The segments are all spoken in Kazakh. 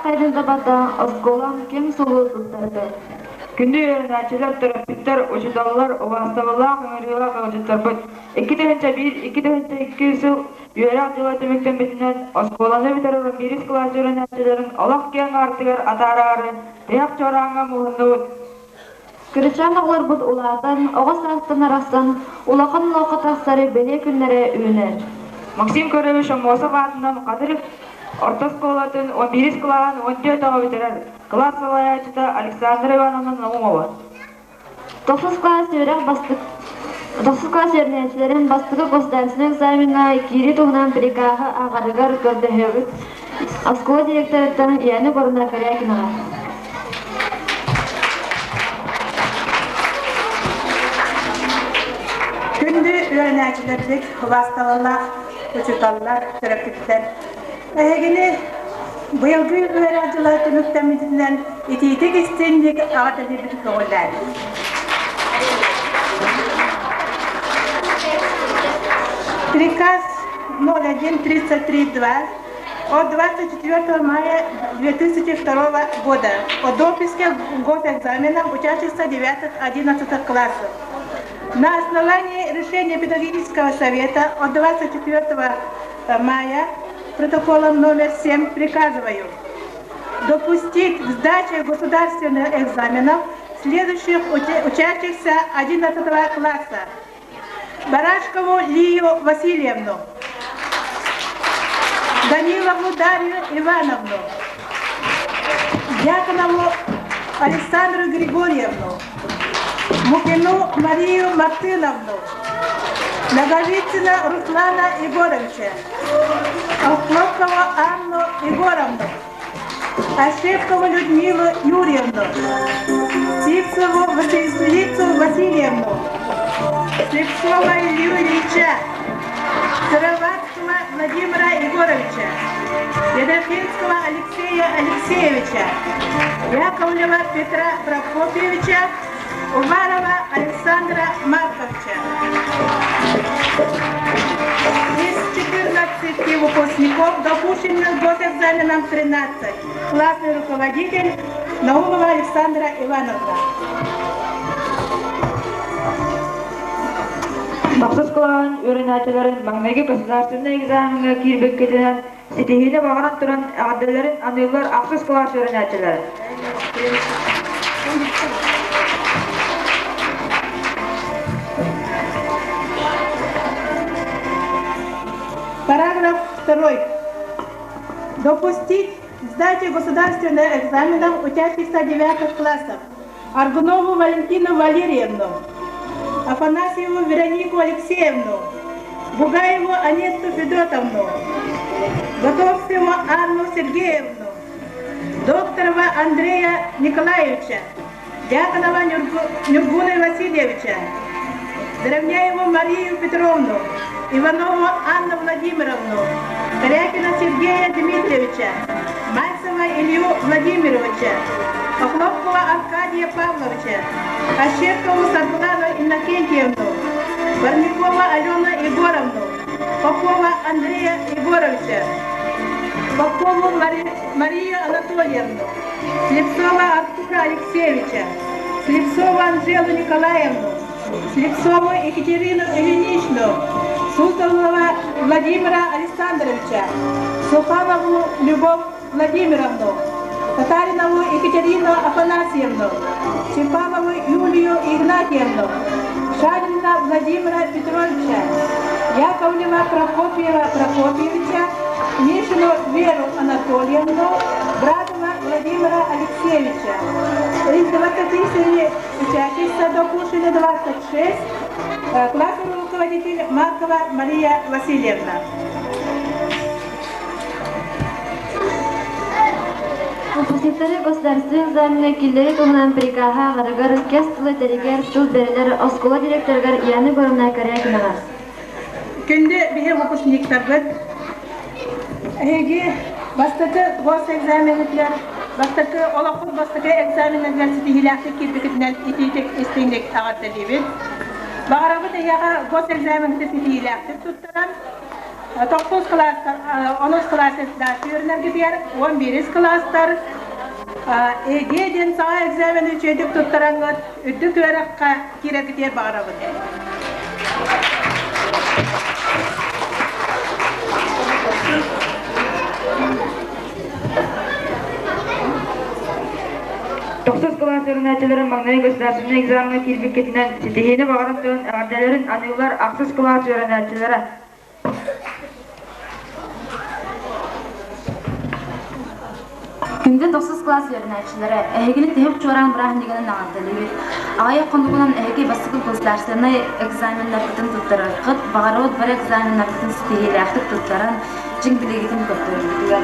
kaydında bada oskolan kim sulu tuttardı. Күндү öğrençiler, terapistler, uçudalılar, ovastavalar, öğrençiler, kavcıtlar. 2 yıl üyerak yılatı mükemmetinden oskolanı bitiren biris klası öğrençilerin Allah gen artıgar atararı, reyak çorağa muhundu. Kırıçanlıqlar bud ulardan, oğa sağıstın arastan, ulaqın loqı taqsarı bele günlere üner. Максим Körövüş Мосов атынан Кадыров орта школатын 11 классын 14 ага бitirer. Класс салаячыта Александра Ивановна Наумова. 9 класс öğrencilerin bastığı gosdersin egzamina kiri tuğunan prikahı ağarıgar gördüğü Askova direktöründen yani koruna karayakına. Күнді öğrencilerdik, vasıtalılar, uçutalılar, terapistler. Әйгені бұйылғы öğrenciler tümüktemedinden ititik istendik ağırda bir oğullar. Приказ 01-33-2 от 24 мая 2002 года о допуске госэкзаменам учащихся 9-11 классов. На основании решения педагогического совета от 24 мая протоколом номер 7 приказываю допустить к сдаче государственных экзаменов следующих учащихся 11 класса: Барашкову Лию Васильевну, Данилову Дарью Ивановну, Дьяконову Александру Григорьевну, Мукину Марию Мартыновну, Наговицына Руслана Егоровича, Алклопкову Анну Егоровну, Ашевкову Людмилу Юрьевну, Сивцеву Василицу Васильевну, Слепцова Илью Ильича, Сыроватского Владимира Егоровича, Едорфинского Алексея Алексеевича, Яковлева Петра Прокопьевича, Уварова Александра Марковича. Из 14 выпускников допущенных к госэкзаменам 13. Классный руководитель Наумова Александра Ивановна. Мақсус кылган öğrencilerin маңнайгы государственный экзаменге кирбек кетенен сетихине багаран туран әгъдәләрен анылар Ақсус класс öğrencileri. Параграф 2. Допустить к сдаче государственных экзаменов учащихся 9 классов Аргунову Валентину Валерьевну, Афанасьеву Веронику Алексеевну, Бугаеву Анетту Федотовну, Готовцеву Анну Сергеевну, Докторова Андрея Николаевича, Дьяконова Нюргуна Васильевича, Дровняеву Марию Петровну, Иванову Анну Владимировну, Корякина Сергея Дмитриевича, Мальцева Илью Владимировича, Хохлопкова Аркадия Павловича, Ощепкову Светлану Иннокентьевну, Барникова Алену Егоровну, Попова Андрея Егоровича, Попову Марию Анатольевну, Слепцова Артура Алексеевича, Слепцову Анжелу Николаевну, Слепцову Екатерину Ильиничну, Сузового Владимира Александровича, Суханову Любовь Владимировну, Татаринову Екатерину Афанасьевну, Чепанову Юлию Игнатьевну, Шанина Владимира Петровича, Яковлева Прокопьева Прокопьевича, Мишину Веру Анатольевну, Братова Владимира Алексеевича. Из 27 учащихся допущены 26, классный руководитель Маркова Мария Васильевна. Выпускниктары государственных экзаменов килдери тугунан прикаха гарыгар кестылы дерегер сыл берелер оскола директоргар яны көрүнө караякынагар. Күнде бихе выпускниктар бит. Эги бастакы госэкзаменлер, бастакы олақпын бастакы экзаменлер ситихилакты кирбекитнен ититек истиндек агарды дебит. Багарабы даяга госэкзаменді ситихилакты туттаран. 9 класстар, 10 класстар көрінер кетер, 11 класстар Егеден саға экзамен үчедік тұттараңыз, үттік өріққа керекетер бағарабын. Тоқсыз класс өрінәтелерін маңнай государственный экзамены келбекетінен сетехені бағараттығын әғардаларын анылар ақсыз класс өрінәтелері. Күнде 9 класс öğrencileri ehegini tehip çoğuran bırakındiginin ağırdalığı. Ağaya konduğundan ehegi basıkıl goslarsanay egzamenler kıtın tuttarır. Kıt bağırıvat var egzamenler kıtın süteyiyle aktık tuttaran cingbiligitin köptürüldüler.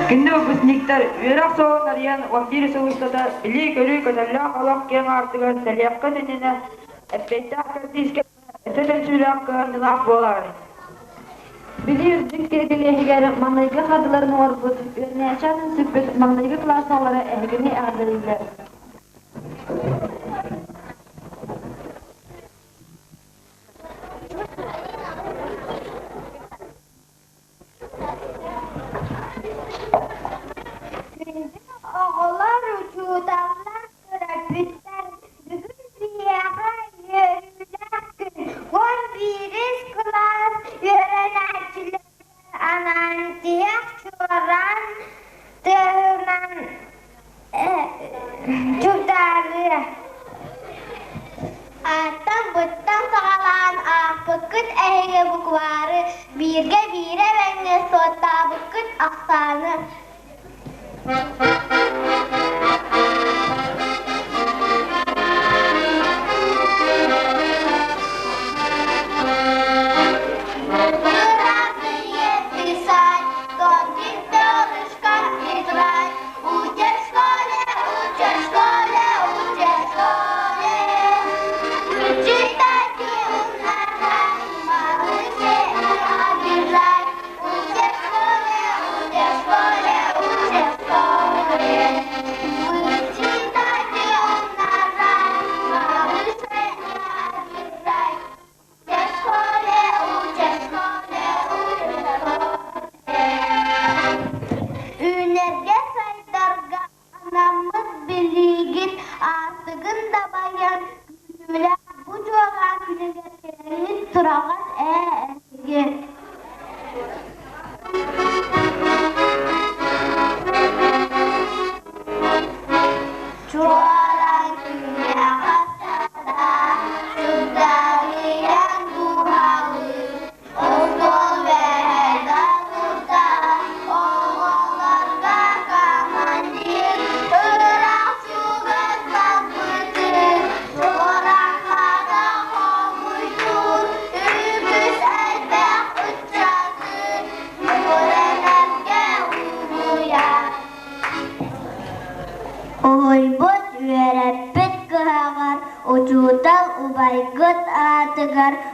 Күнді выпускниктар үйрақ соғын ариян 11 соғыстада білі көрі көтәлі қалақ кен артыға сәлияққа денені әппетті аққартийске әсетен сүйлақ қағандылақ болар. Били үрдік кергелі әйгәрі маңнайғы қадыларын орбыт, өріне әшатын сүппет маңнайғы классалары әйгіні әғділілер. Oğullar uçudanlar sürekliler, bugün siyaha yürüyecek gün. 11 klas öğrenciler anantiyak çoğuran dövünen çocukları. Attan bıttan sağalan akıkıt eğe bukvarı, birge bire venge sotta bıkıt aksanı.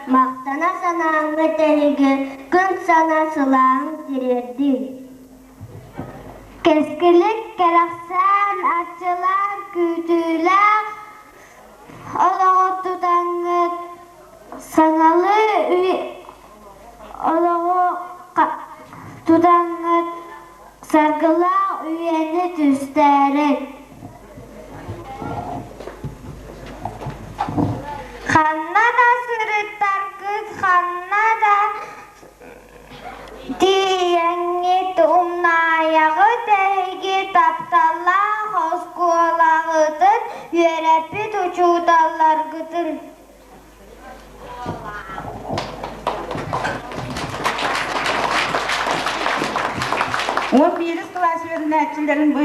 Maqtana sanağını terigi, gün sana sılağın direrdi. Keskilik keraksan açılan kütüler, olağı tutanı sanalı olağı tutanı sargılar üyeni tüsterik. Xanna da sırıttar kız, xanna da diyengi tumnayağı tergi taptalla hoskulağı Yörepit uçuğdallar gıdın. 11 klass öğrencilerin bu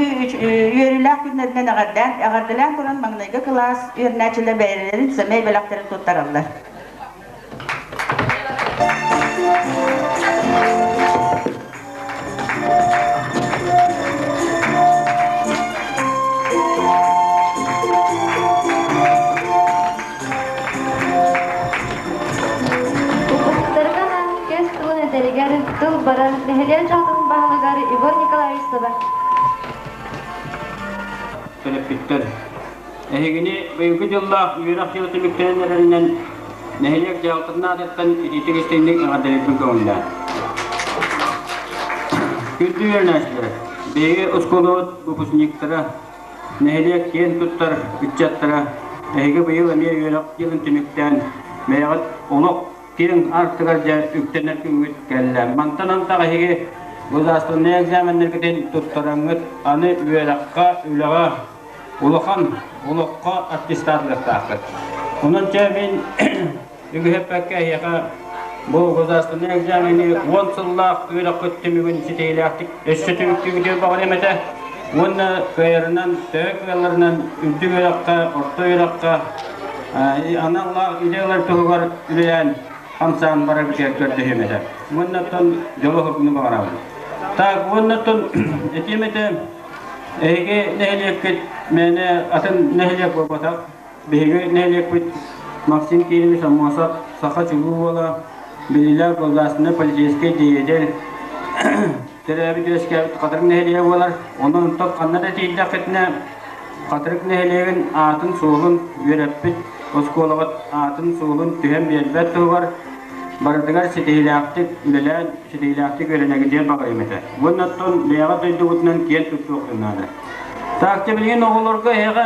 yörüler günlerinden ağırdılar kuran mağnayga klass öğrenciler beylerin semey belakları tuttarırlar. Тыл барар нехелен жалтын бағылығары Игорь Николаевич Собар. Төлөппүттөр. Эхигини быйылгы жылда үйрак жылы түмүктенелеринен нехелек жалтырына адеттен итигистейник ағаделеппін көңілді. Күнді өрнәшілер. Беге ұсколуыт выпускниктары нехелек кен туттар үтчаттары. Эхиги быйыл әме үйрак жылын түмүктен мәйғат олық Kirin artıqarca üktенер күнгіт кәлі. Мантан-антаға хеге Государственный экзаменлерден тұттараңыз аны үйелаққа, үйлаға, ұлыққа аттестатлық тақыр. Онынша мен үгіхеппәкке хеға бұл Государственный экзамені 10 сыллақ үйлақ көттімігін сетейліқтік өссі түміктігідер бағыр еметі. Оны көйерінен, төк үйлерінен үдді үйлаққа, орта үйлаққа, аналлақ идеялар тұғығар үлейен Хамсан бара битер көрдө хемеде. Муннаттан жолу хукму барабы. Так, муннаттан этимете эге нехелек мене атын нехелек болбатак. Беге нехелек бит Максим Кирилович Амосов саха чугу бола билилер голдасына полицейский дейдел. Терәби төскә кадыр нехелек болар. Онун топ каннада тийлдә кетне кадыр нехелеген атын сугын береппит. Осколават атын сугын төһәм бербәт тугар. Бардыгар сетейләктик үләлән сетейләктик өренәгедән багыр имәтә. Буннан лега тойдугытнан кен туттугыннады. Тактә билген огларга яга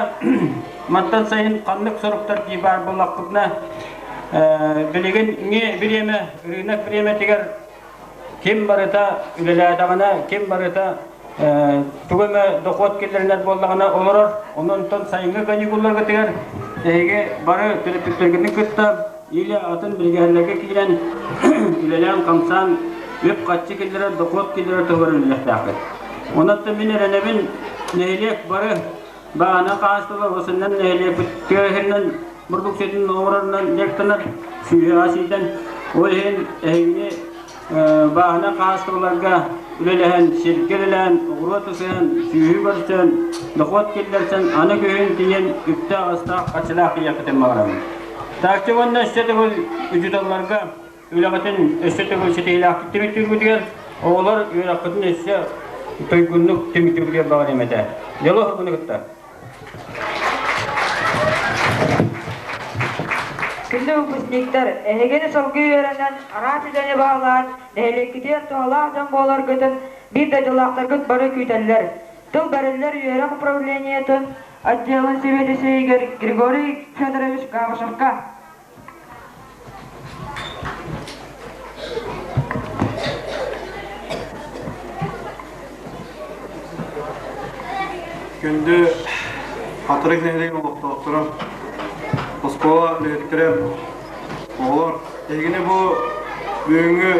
маттан сайын канлык сорыктар кибар буллакны билеген не биреме үренәк биреме тигәр кем барыта үләләдәгенә кем барыта тугыма дохот келләрнәр буллагына олар оннан тон сайынга каникулларга тигәр эге бары төлөптергәнне көттә Или атын билгәнлеге килгән үләлән камсан үп катчы килдер дохот килдер төгөрен яктакы. Онатта мен рәнәбен нәйлек бары бана кастылар осыннан нәйлек көһеннән бурдук сетин номерынан лектанар сүясидан ойын әйне бана кастыларга үләлән ширкелән угротусан сүю барсан дохот килдерсен аны көһен дигән үптә аста качылак якытын магырам. Такчы ванна шетегөл үҗүдәләргә үләгәтен эшетегөл шетейләк тимитүгәр олар үрәкәтен эше тойгынлык тимитүгәр бар имәдә. Ялы хукуны кытта. Күндә выпускниктар әгене солгы өрәнән аратыдәне баглар, нәлеккәдә тоалардан болар гытын бир дә җылактар гыт бары күтәлләр. Тыл бәрелләр юрак управлениятын отделын себедесе Игорь Григорий Федорович Гавашевка. Күнді қатырық нәлеген олықтақтырым, ұскола үлеттірім, олар егіне бұл бүйінгі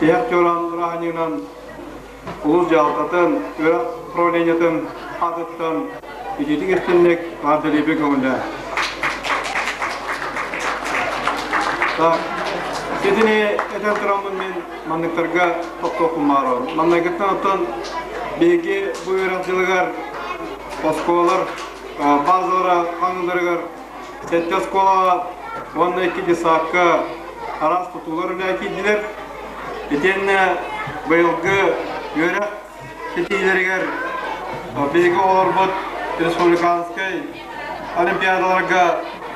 тияқ жорандырағанынан ұлыз жалтатын, өрақ управлениятын адыттан ежетік естінлік ғадылебі көңілді. Кетіне әтен тұрамын мен маңдықтарға тоқтоқым баруын. Маңдықтан оттан беге бұл өрақ осколалар, базалара қаңылдырығар, сәтті осколаға, онна екеде саққа арас тұтулар үлі әкеділер. Етенне бұйылғы өрақ сетейлергер беге олар бұд республиканскай олимпиадаларға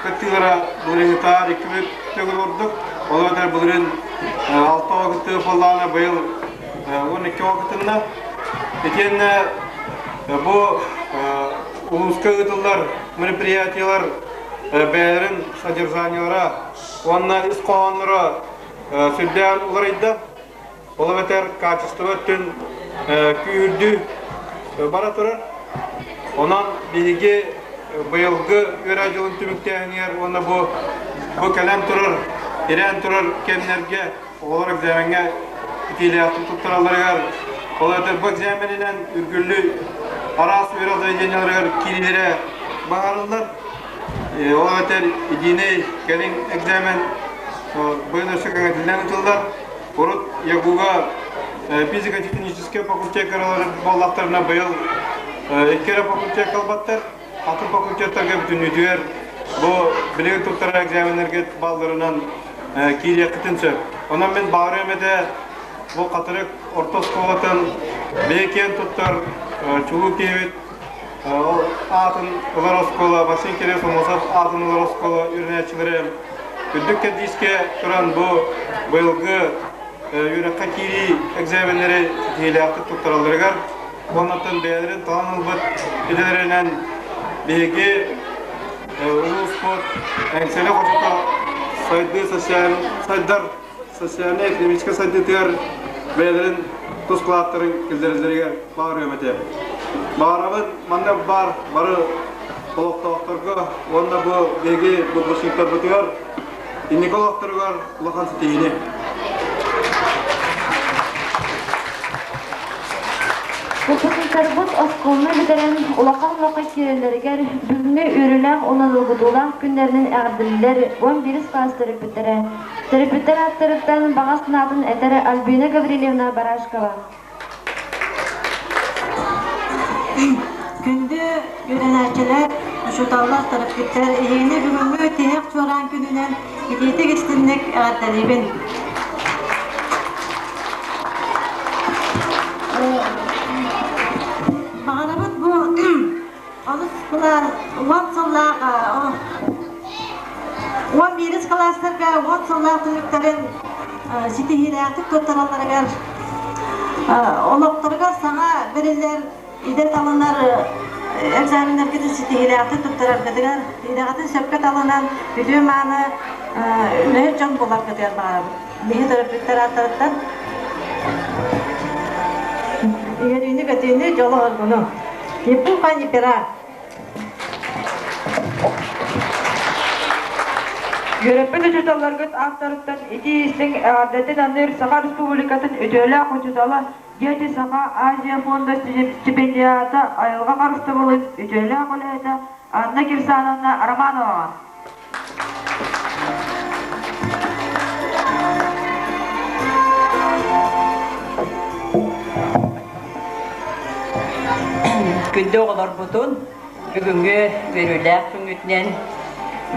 күттілері бұлыңытар 2 төгіл ордық. Олар бұлырын 6 уақытты қолдағына бұйыл 12 уақытында. Етенне бұл улуска ұтылар, мероприятиялар бәлерін содержаниялара, онна іс қоғанлары сүрден олар еді. Олар бәтер качество түн күйірді бара тұрар. Онан бейге быйылгы өре жылын түміктәңер, оны bu кәләм тұрыр, ирен тұрыр кемнерге, олар экзаменге итилияқты тұттыраларығар. Ол өтір бұл экзаменінен үргүлі арас өре заведенияларығар кирилері бағарылар. Ол өтір идиней кәлін экзамен бұйын өші қаңатылдан ұтылдар. Орыт Ягуға физико-технический факультет боллақтарына бұйыл еккері факультет қалбаттар, атын факультеттарға бүтін өтігер. Бұл білегі тұқтары экзаменерге балдарынан кейде қытыншы. Онан мен бағыр өмеде бұл қатырық орта сколатын бейкен тұттар чулу кейбет атын ұлар оскола, басын келе солмасап атын ұлар оскола үрнәтшілері. Үддік кәдіске тұран бұйылғы Юраққа кири экзаменері тиеліяқты тұқтараларығар. Онаттан бәлерін талан ұлбыт еделерінен бейге ұлы спорт әңселі қошыта сайды сайдар социальный экономический сайдытығар бәлерін тұсқылаттырын келдерілдерігер бағыр өмете. Бағырабын манда бары қолықтауқтарға, онда бұл бейге бұлбышыңықтар бұтығар, инеколықтырығар ұлақан сетейіне. Выпускниктарыбыз осколны бітірен улақан лақай керелерігер бүліні үріләң онылығыдулан күндерінің әғділілер 11 класс терапевтері. Терапевтер аттырыптан баға сынатын әтәрі Альбина Гаврилевна Барашкова. Күнді үйренәчілер, ұшытаулар терапевтер, ені бүгінгі тек чоран күнінен едеті кестінлік әғділебін. Bağırabıt bu alışkılar 10 yıllığa 11 klaslarga 10 yıllık tülüklerin sitihiyatı tutarlarga oluklarga sana verirler idet alınlar egzaminerge de sitihiyatı tutarlarga idagatın söpket alınan bütün manı ne can bular kadar bağırabıt. Bihi terapevtler atlardan Yerini götüğünde yolu var bunu. Yapın pani pera. Yöröpün uçutalargıt aktarıktan iti istin adetin anır Saha Respublikatın ödölü uçutala Geti Saha Azia Fonda stipendiyata ayılga karıştı bulun ödölü akılayda Anna Kirsanovna Romanova. Günde oğlar budun, bugünkü verüler küngütnen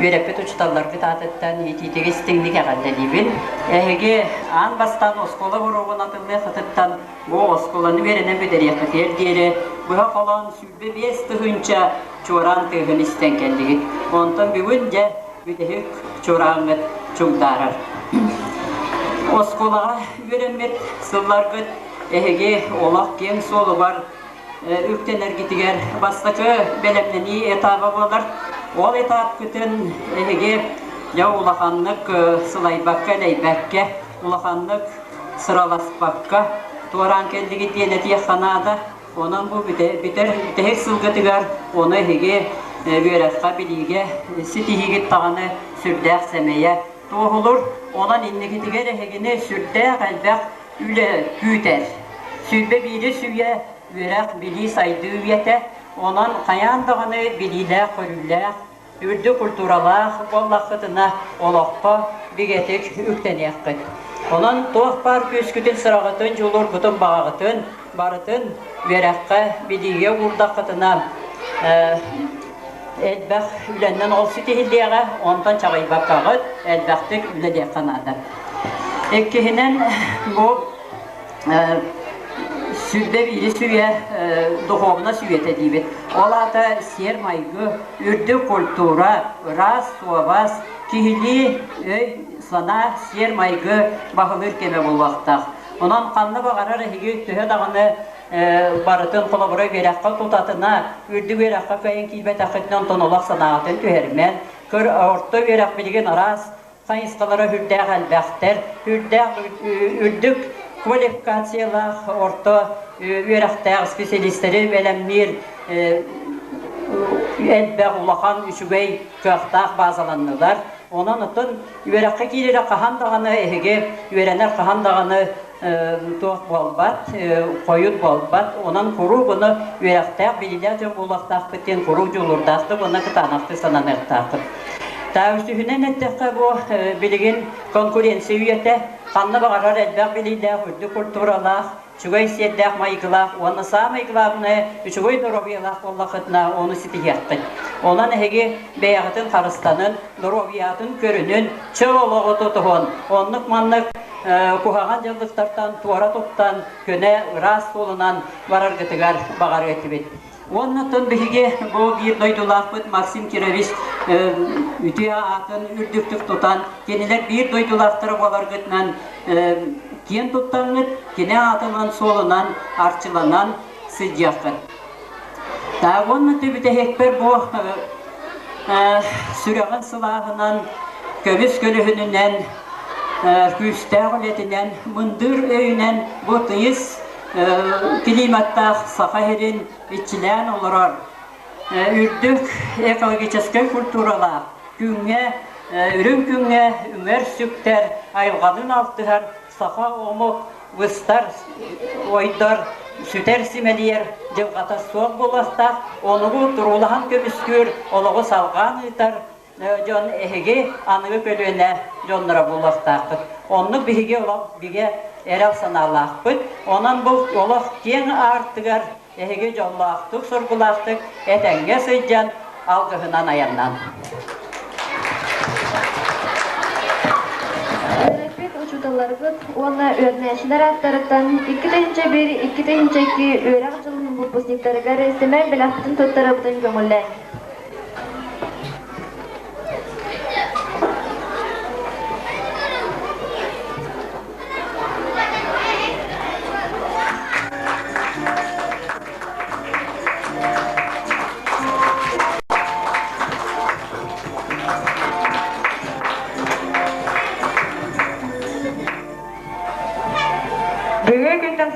verepet uçtallargı tatıttan yetitigi stinglik ağaddelibin. Ehege an bastan oskola vuruğun atılmaya katıttan bu oskolanı verenen büderiyakı diyeri buha kalan sübbe bes tıhınca çoran tıhın isten kendigi. Ondan büyünce büdehik çoranıt çoğdarar. Oskolağa verenmet sıllargıt ehege olak gen solu var. Ürktener gitiger bastakı belemneni etaba bolar. Ol etap kütün ehege ya ulakanlık sılaybakka leybekke, ulakanlık sıralasbakka. Tuaran keldigi diyenet yakhanada. Onun bu biter bitehek sılgıtıgar. Onu ehege büyerefka bilige sitihigit tağını sürdek semeye doğulur. Onun inni gitiger ehegini sürdek elbek üle güter. Sübbe biri süye Ürak bili saydığı üyete, onun kayandığını biliyle, körüyle, ürdü kulturala, bollakıtına, olakpa, bigetik, ükteniyakıt. Onun tohpar püskütün sırağıtın, julur butun bağıtın, barıtın, ürakka biliye vurdakıtına, elbək ülenden ol sütihilliğe, ondan çağıybak kağıt, elbəktik ülede kanadı. Ekkihinen bu, Sübbe biri süye duhovna süyet edibet. Olata ser maygı, ürdü kultura, ras, suavas, kihili, sana ser maygı bahılır keme bulvaktaq. Ondan kanlı bağarar hegi tühe dağını barıtın kolabura verakka tutatına, ürdü verakka kayın kilbet akıtından tonolak sanağıtın tühermen, kır orta verak bilgin ras, kayıskalara hürdək elbəkter, ürdük kvalifikatsiyalar orta üyeraktar spesialistleri velenmir elbə ulaqan üçügey köxtaq bazalanırlar. Onun üçün üyerakka kirere kahandağını ehege, üyerenler kahandağını tuğ bolbat, koyut bolbat, onun kurugunu üyerakta bililece ulaqtaq biten kurugcu olurdaqtı, ona kıtanaqtı sananıqtaqtı. Daha üstühünen ettiği bu bilgin konkurensiyete, kanlı bağırar elbaq bililde, hüddü kulturalaq, Çugay seddaq maygılaq, onu sağ maygılaqını, üçügay doroviyalaq bollaqıtına onu sitiyaqtı. Ondan ehegi beyağıtın qarıstanın, doroviyatın körünün, çoğuluğu tutuğun, onluk manlık kuhağan yıldıqtartan, tuara tuttan, köne ras solunan varar gıtıgar bağar etibet. Ondan bihige bu bir doydulaqpıt Maksim Kireviç ütüya atın ürdüktük tutan, keniler bir doydulaqtırı bolar gıtnan, Ken tuttanlık, kene atılan solunan, arçılanan sıcakın. Daha onun tübüte hekber bu sürağın silahından, kömüs kölühününden, güstağıletinden, mındır öyünen bu tıyız klimatta sahaherin içilen olur. Ürdük ekologический kulturalar, günge, ürün günge, ümer sükter, ayılganın altıhar, Saha omuk, vıstar, oydar, süter simeliyer, cevgata soğuk bolastaq, onu durulahan kömüskür, oluğu salgan itar, jon ehege anıgı kölüne jonlara bolastaqtır. Onu bihige olaq, bige erel sanalaqpıt, onan bu olaq ken artıgar, ehege jonlaqtık, sorgulaqtık, etenge sıйcan, algıhınan ayandan. Uçudalargıt, ona örneğişler atlarıdan 2-1, 2-2 öğrak жылының выпускниктарыга ресми белахтын тоттарабытын көңілләй.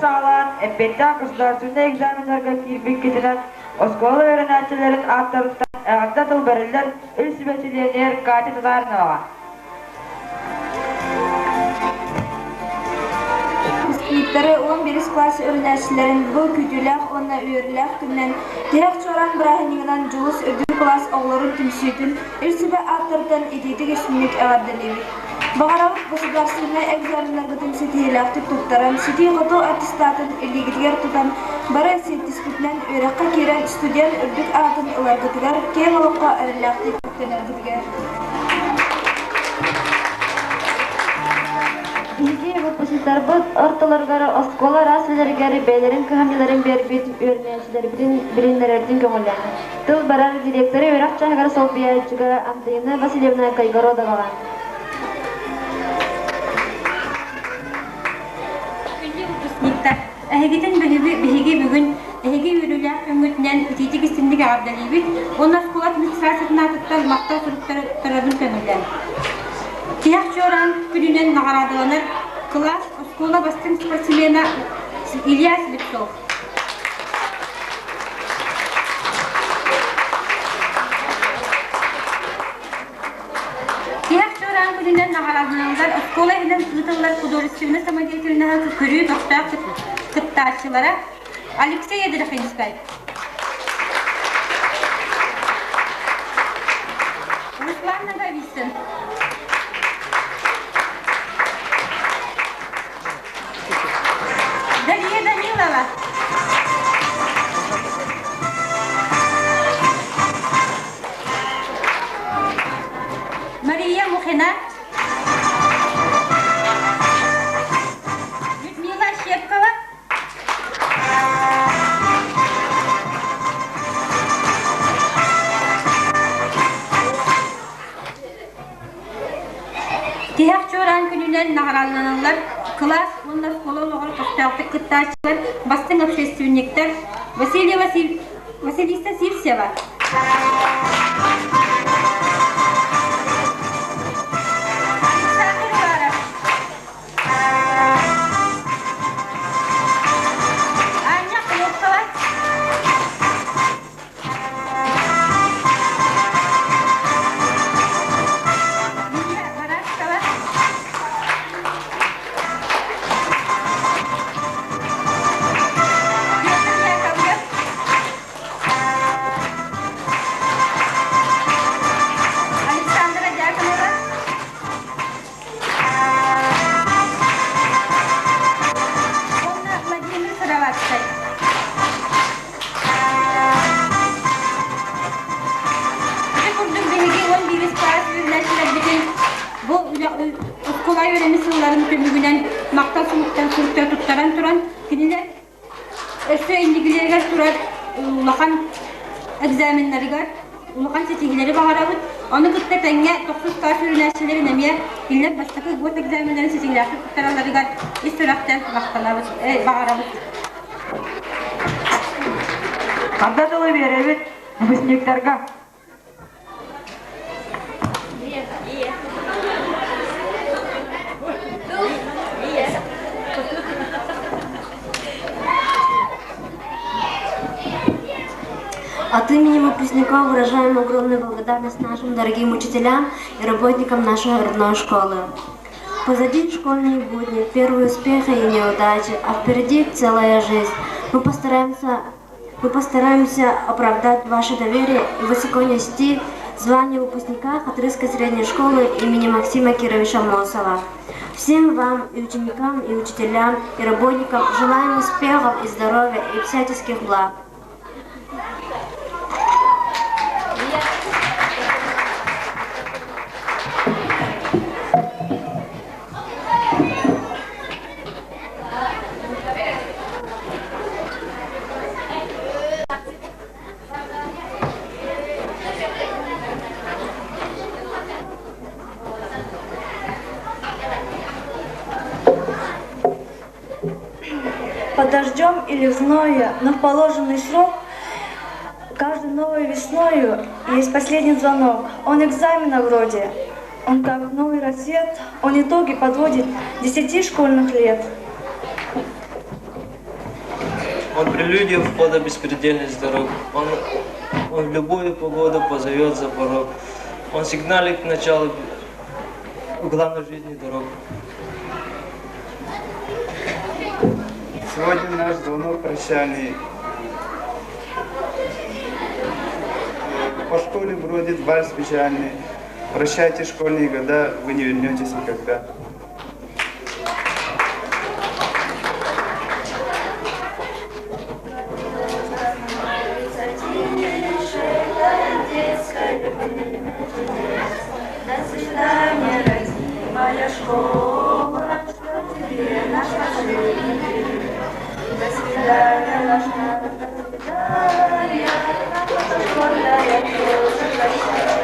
Sağlan, Empet'ten gosdarственный egzamenlerga kirбек kitilen oskola öğrenicilerin atlarından ağırda tılbarılar ülsübetilenler katedlarına var. Üstünlükleri 11. klası öğrenicilerin bu kütülük, ona üyürlük günden direkt çoğuran bırakınıdan Julus ödül klas oğların tümsüydün ülsübe atlardan ededik üstünlük ağırdalığı. Bağıralık государственный экзаменлерге сетийләктик туттаран, сети гото аттестатын илигитгер тутан, бары сертификатнан өйрәккә кирән студент үрдүк атын ыларгытыгар, кең олыққа әреләктик туттанаргытыгар. İlgi выпускниктарыбыз ортоларгары оскола раслелергәре бәйләрен кыһамларын бербит öğreniciler bilinlerердин көңеллән. Тыл барар директоры өйрәк чагыр Софиячыга Антонина Васильевна Кайгородова. Әһегитен биһиги бүгүн әһеги үрүләк көңүтнән ититик истинлек абдалибит, онна школа администрациясына тыттан мактау сурыттарыбын көңүллән. Тияк чоран күнүнен наградыланыр класс школа бастын спортсмена Илья Слепцов. Тияк чоран күнүнен наградыланыр школа илен сызытылар художественный самодеятельного көрүү токтак кыттаачылары Алексей Едрахинский. Руслан Наговицын. Дарья Данилова. Мария Мухина. Людмила Щепкова. Тияк чоран күнүнен наградаланылар класс онда школа олоғыр кышталты кыттачылар бастың общественниктер Василиса Сивсева. Александр Уваров. Аня Хлопкова. öğreni sılların tümügünen makta suluktan sürükte tuttaran turan kiniler ösü indigilerger turar ulakan egzamenleriger ulakan seçigileri bağırabıt. Onu kıtta tenge 9 klas ürünəşçileri nemiye iller bastakı got egzamenlerin seçigileri tuttaralarıgar istirakten baktalabıt, bağırabıt. Kanda dılı verevit müpüsnüklerge. От имени выпускников выражаем огромную благодарность нашим дорогим учителям и работникам нашей родной школы. Позади школьные будни, первые успехи и неудачи, а впереди целая жизнь. Мы постараемся оправдать ваше доверие и высоко нести звание выпускника Хатрысской средней школы имени Максима Кировича Мосова. Всем вам, и ученикам, и учителям, и работникам желаем успехов и здоровья и всяческих благ. Под дождем или в зное, но в положенный срок, каждой новой весною есть последний звонок. Он экзамена вроде, он как новый рассвет, он итоги подводит 10 школьных лет. Он прелюдия входа беспредельность дорог, он в любую погоду позовет за порог, он сигналит к началу главной жизни дорог. Сегодня наш звонок прощальный. По школе бродит вальс печальный. Прощайте школьные года, вы не вернетесь никогда. До свидания, родимая школа, что тебе наша жизнь. До свидания, наш народ, до свидания, наша школьная тоже прощай.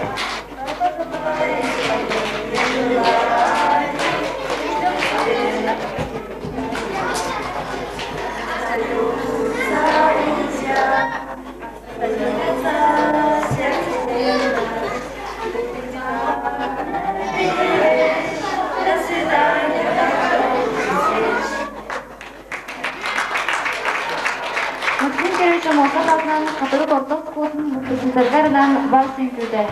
Максим Кирович Мосов атынан Катылык орта сколының выпускникларынан вальс үйрәтә.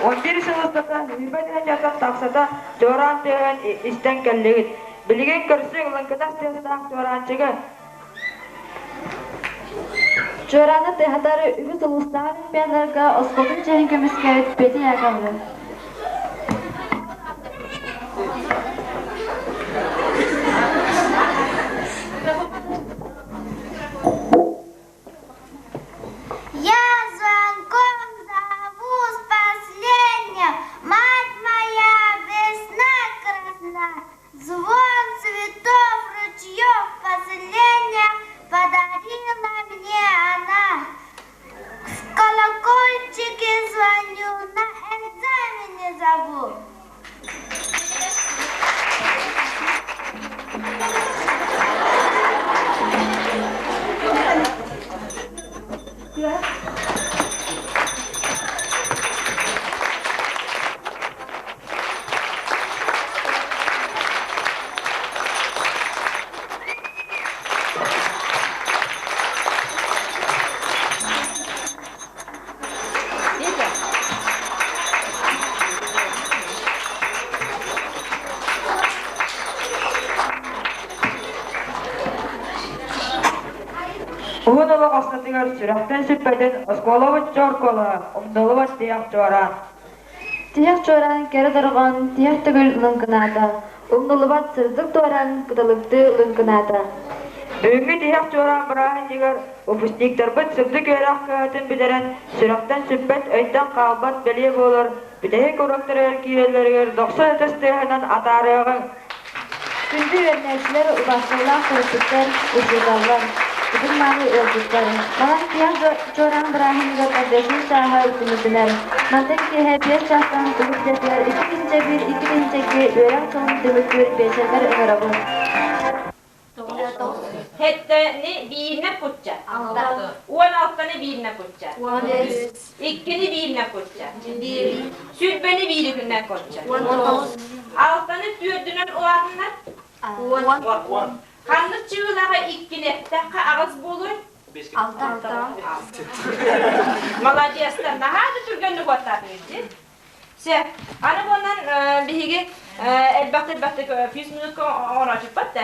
11 сылыстата hürmetine jatan taksata joran tehen isten kellegit. Bilgen körsün ılınкыдас testaq joranчыгы. Жораны тыһатары үбү тулустаан пиаларга оскотун чейин көмүскө пети якалды. Я звонком зову с последним, мать моя весна красна, звон цветов, ручьев последних подарила мне она. В колокольчике звоню, на экзамене зову. Угунова қосынатығар сүрақтен сүппәден осколовыт жоркола, умдоловыт тияқ жоран. Тиях жоран кері дұрған тиях түгіл ылынкынада. Умдулубат сырдық торан кытылыкты ылынкынада. Бүгінгі тияқ жоран бұрағын дегер ұпыстиктар бұт сырды көріқ көгетін білерін сүрақтен сүппәт өйттен қалбат бәле болыр. Бүтәйі көріқтір әркиелергер 90 өтістігінен атарығын. Күнді өрнәшілер ұбасылақ құрыптықтар ұшырдалар. Bütün mani öldükleri. Malan tiyah joran Brahim'ga kardeşin saha üstümüzdiler. Mantık ki hep yaş çağdan kılıp dediler. 2001-2002 öğren sonun dövükür beşerler ömürabı. Hetteni birine kutça. 16'ını birine kutça. 2'ni birine kutça. Sübbeni biri günden kutça. 6'ını dördünün oğlanlar. Kanlık çığılağı ikkinekten ağız bulur. Altan. Maladiyastan nahadı türgünlük otatıydı. Ana bundan bihigi elbette 100 minutka ona çıpat da.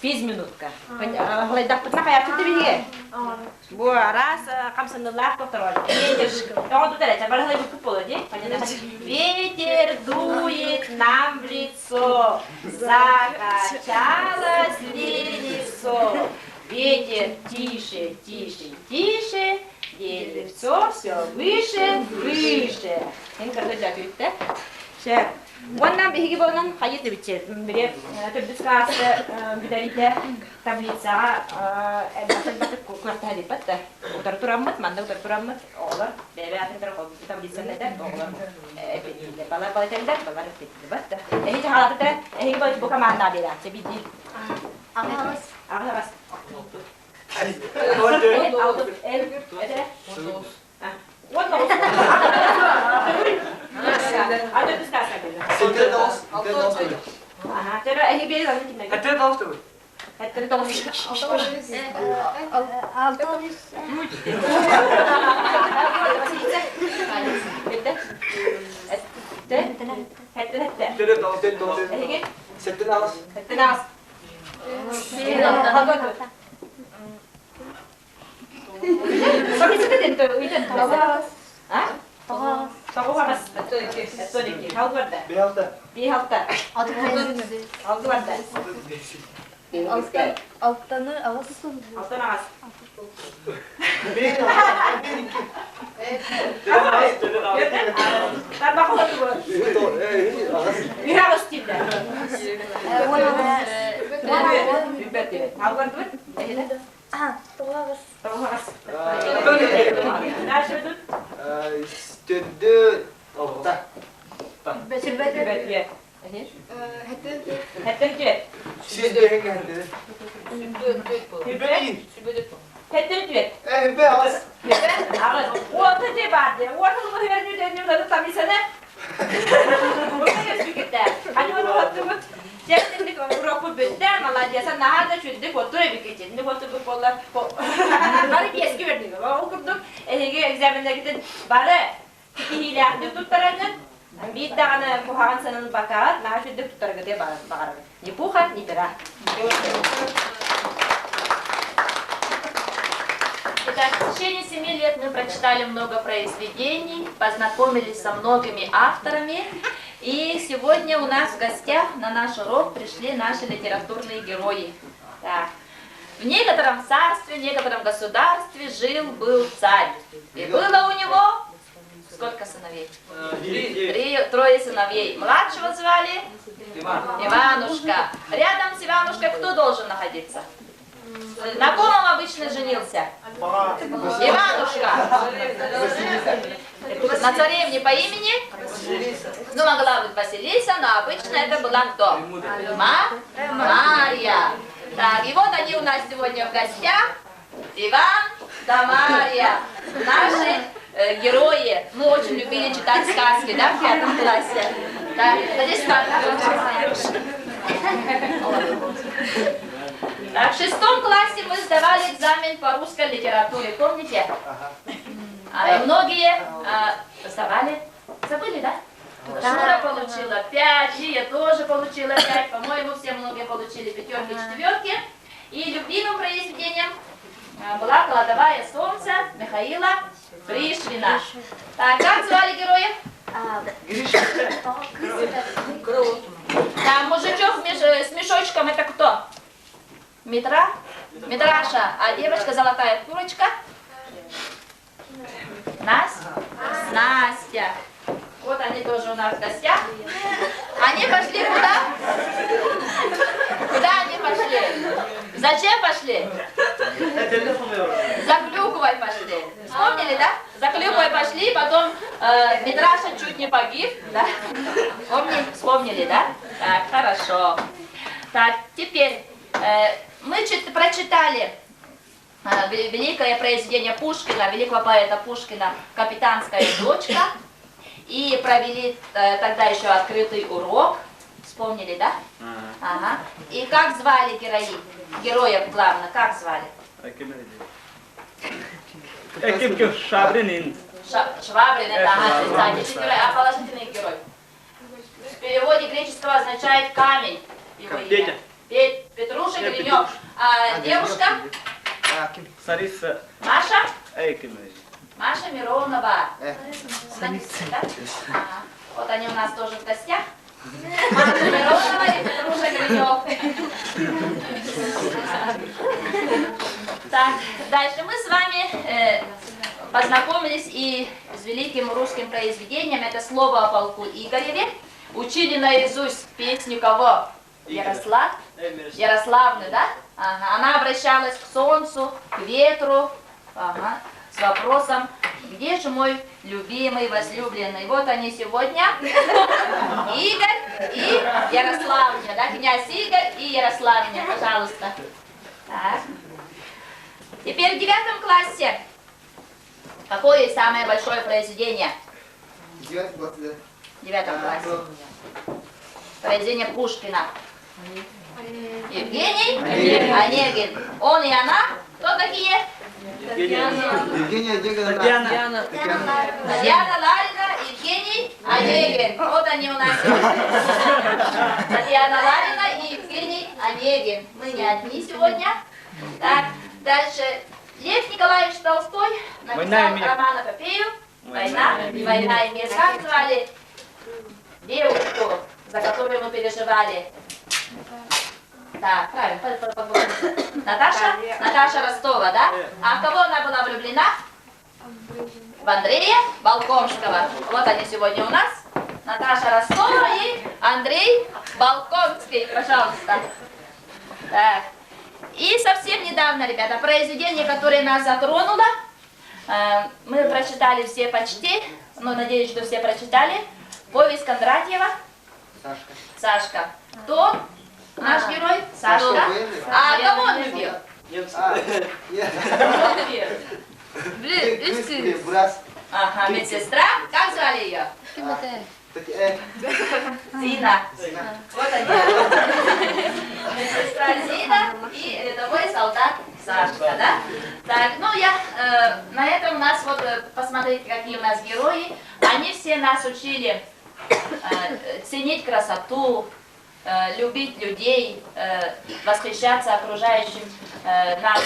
100 minutka. Hlaydak tutna hayatı bihigi. Bu раз камсанылар тоқтырады. Оған тұтарайся, бара хлай бүкіп болады. Ветер дует нам в лицо, закачалось ли лицо. Ветер тише, тише, тише, ветер все выше, выше. Енді қырды жапыйды, да? Оннан бігігі болынан қайыты бітчер. Бірі түрдіс қасы бүдәрейді таблицаға әлбәтті көкті әліп бәтті. Отар тұрамыд, манда отар тұрамыд. Олар бәбе атыңдар таблицаны әдәр, олар әпетілді. Балар балайтәлдер, балар әпетілді бәтті. Әйті қалаты тәрі, әйгі болайты бұл команда бері атшы бейді. Ағылағыз. Ағылағыз. Ada discuss lagi. Jadi ini biar lagi kita. Hatta tahu tu. Hatta tahu. Tahu harus itu dikit. How good that? Be health that. How good that? Alttanı alasın. Alttan ağız. Ben bakalım bu. Bir ağız tipte. How good that? Tahu ağız. Nerede dur? Stüdyo orta. Sübet. Hetten tüet. Stüdyo hangi? Hetten tüet. Hübe ağız. Ağız. Orta cebardı. Ortalığı hörünü dönüyorlar tabii sana. Orta gözüküyor. Hani onu oturup Şimdi Avrupa bölümler Malaysia nahada çözdük oturuyor bir gece. Şimdi oturduk onlar. Bari bir eski verdik. Okurduk. Egzaminler gittik. Bari стихиляхты туттараны. Биддаганы пухаган санын бакаат, наға жүдді туттаргыды бағарғы. Ни пуха, ни пера. Итак, в течение 7 лет мы прочитали много произведений, познакомились со многими авторами. И сегодня у нас в гостях на наш урок пришли наши литературные герои. Так. В некотором царстве, в некотором государстве жил-был царь. И было у него сколько сыновей? Трое сыновей. Младшего звали Иванушка. Рядом с Иванушкой кто должен находиться? На ком он обычно женился? Иванушка. На царевне по имени? Ну, могла быть Василиса, но обычно это была кто? Марья. Так, и вот они у нас сегодня в гостях. Иван да Марья. Наши герои. Мы очень любили читать сказки, да, в 5 классе? Так, садись, так, в 6 классе мы сдавали экзамен по русской литературе, помните? И многие сдавали, забыли, да? Шура получила 5, Лия тоже получила 5, по-моему, все многие получили 5, 4. И любимым произведением была «Кладовая солнца» Михаила Пришвина. Так, как звали героев? Так, мужичок с мешочком это кто? Митраша. А девочка золотая курочка? Настя. Вот они тоже у нас в гостях. Они пошли куда? Куда они пошли? Зачем пошли? За клюквой пошли. Вспомнили, да? За клюквой пошли, потом Митраша чуть не погиб, да? Вспомнили, да? Так, хорошо. Так, теперь мы прочитали великое произведение Пушкина, великого поэта Пушкина «Капитанская дочка». И провели тогда еще открытый урок. Вспомнили, да? Ага. И как звали героев главных? Как звали? Швабрин, это отрицательный герой, а положительный герой. В переводе греческого означает камень. Петя. Петруша Гринёв. А девушка? Сариса. Маша? Маша Миронова. Да? Вот они у нас тоже в гостях. Маша Миронова и Петруша Гринёв. Так, дальше мы с вами познакомились и с великим русским произведением. Это «Слово о полку Игореве». Учили наизусть песню кого? Ярославны, да? Ага. Она обращалась к солнцу, к ветру, ага, с вопросом: где же мой любимый, возлюбленный? Вот они сегодня, Игорь и Ярославня, да? Князь Игорь и Ярославня, пожалуйста. Так. Теперь в 9 классе. Какое самое большое произведение? В 9 классе. Произведение Пушкина. Евгений Онегин. Он и она. Кто такие? Татьяна Ларина, Евгений Онегин. Вот они у нас. Татьяна Ларина и Евгений Онегин. Мы не одни сегодня. Так, дальше. Лев Николаевич Толстой написал роман-эпопею «Война и мир». Как звали девушку, за которую мы переживали? Да, правильно. Наташа Ростова, да? А в кого она была влюблена? В Андрея Болконского. Вот они сегодня у нас. Наташа Ростова и Андрей Болконский. Пожалуйста. Так. И совсем недавно, ребята, произведение, которое нас затронуло, мы прочитали все почти, но надеюсь, что все прочитали. Повесть Кондратьева. Сашка. Кто? Наш герой? Сашка. А кого он любил? Ага, медсестра. Как звали ее? Зина. Вот они. Медсестра Зина и рядовой солдат Сашка, да? Так, ну на этом у нас вот, посмотрите, какие у нас герои. Они все нас учили ценить красоту, любить людей, восхищаться окружающим нас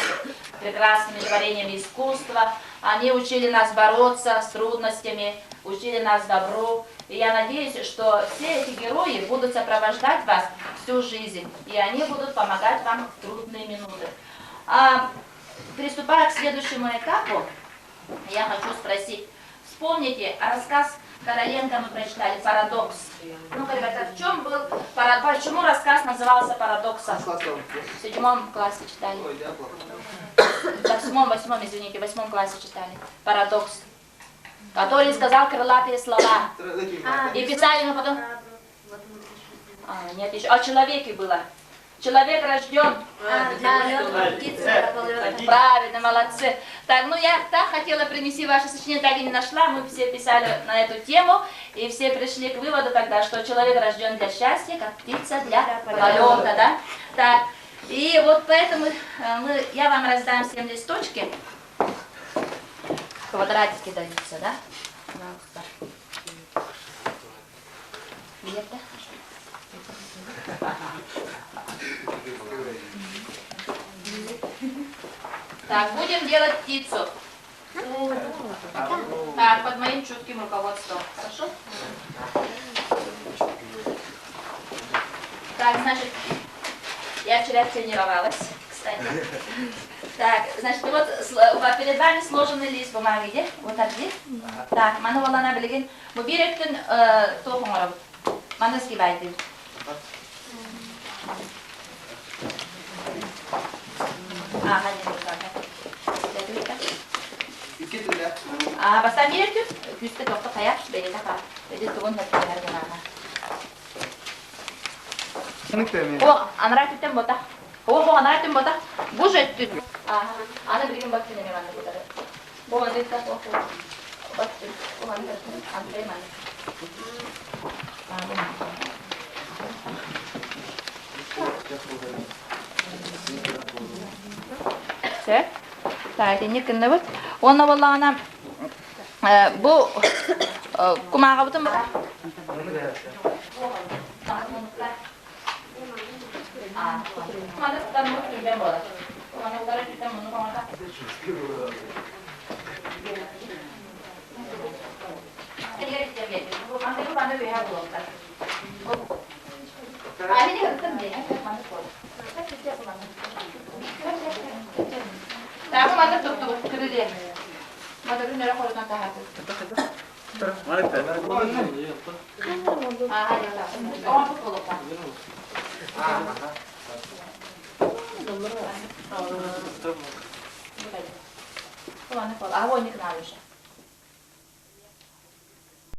прекрасными творениями искусства. Они учили нас бороться с трудностями, учили нас добру. И я надеюсь, что все эти герои будут сопровождать вас всю жизнь, и они будут помогать вам в трудные минуты. Приступая к следующему этапу, я хочу спросить, вспомните рассказ Короленко, мы прочитали «Парадокс». Ну-ка, ребята, в чем был, почему рассказ назывался «Парадоксом»? В 7 классе читали. В 8, извините, в 8 классе читали. «Парадокс», который сказал крылатые слова. И писали, но потом... нет, еще о человеке было. Человек рожден. Правильно, молодцы. Так, ну я так хотела принести ваше сочинение, так и не нашла. Мы все писали на эту тему, и все пришли к выводу тогда, что человек рожден для счастья, как птица для полета, да? Так, и вот поэтому я вам раздам 7 листочки. Квадратики даются, да? Где-то? Так, будем делать птицу. Так, под моим чутким руководством. Хорошо? Так, значит, я вчера тренировалась, кстати. Так, значит, вот перед вами сложенный лист бумаги, где? Вот так, где? Так, мана волана билеген. Мы берем тохоморов. Мана скибайды. Бастан берет күсті тоқты қаяп бейді қап. Бейді тұғын өткелер бұнана. О, анара күттен бота. О, анара күттен бота. Бұ жөттін. Аны бірген бақ түнеме манды бұтары. Бұ аны өтті. Бақ түн. Бұ аны өтті. Антрей манды. Все. Так, ini kena buat. Warna warna bu kumaha betul mbak? Mana kita mau coba bola? Mana utara kita mau kemana? Ini kita lihat. Mana itu mana dia belum kan? Ini harus kerja. Mana bola? Так, мадам тук-тук, крылья. Мадам не рахует на тахату. Он поколока. А вон не к нам уже.